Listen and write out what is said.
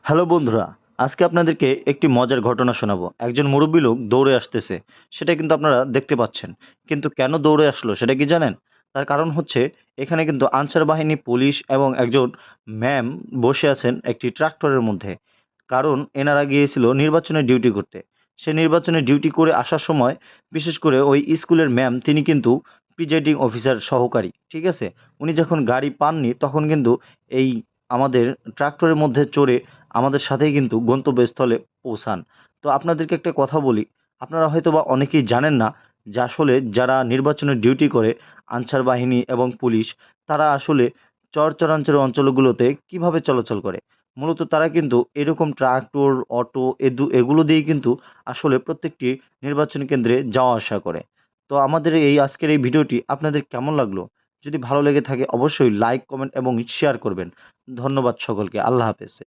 Hello বন্ধুরা, আজকে আপনাদেরকে একটি মজার ঘটনা শোনাবো। একজন মুরব্বী লোক দৌড়ে আসতেছে। সেটা কিন্তু আপনারা দেখতে পাচ্ছেন। কিন্তু কেন দৌড়ে আসলো সেটা কি জানেন? তার কারণ হচ্ছে এখানে কিন্তু আনসার বাহিনী, পুলিশ এবং একজন ম্যাম বসে আছেন একটি ট্রাক্টরের মধ্যে। কারণ এনারা গিয়েছিল নির্বাচনের ডিউটি করতে। সে নির্বাচনের ডিউটি করে আসার সময় বিশেষ করে ওই স্কুলের ম্যাম তিনি কিন্তু প্রিজাইডিং অফিসার সহকারী। ঠিক আছে? উনি যখন গাড়ি পাননি তখন কিন্তু এই আমাদের ট্রাক্টরের মধ্যে চড়ে আমাদের সাথেই কিন্তু গন্তব্যস্থলে পৌঁছান। তো আপনাদেরকে একটা কথা বলি, আপনারা হয়তোবা অনেকেই জানেন না যে আসলে যারা নির্বাচনের ডিউটি করে আনসার বাহিনী এবং পুলিশ, তারা আসলে চরাঞ্চলের অঞ্চলগুলোতে কিভাবে চলাচল করে। মূলত তারা কিন্তু এরকম ট্রাক্টর, অটো এগুলো দিয়েই কিন্তু আসলে প্রত্যেকটি নির্বাচন কেন্দ্রে যাওয়া আসা করে। তো আমাদের এই আজকের এই ভিডিওটি আপনাদের কেমন লাগলো? যদি ভালো লেগে থাকে অবশ্যই লাইক, কমেন্ট এবং শেয়ার করবেন। ধন্যবাদ সকলকে। আল্লাহ হাফেজ।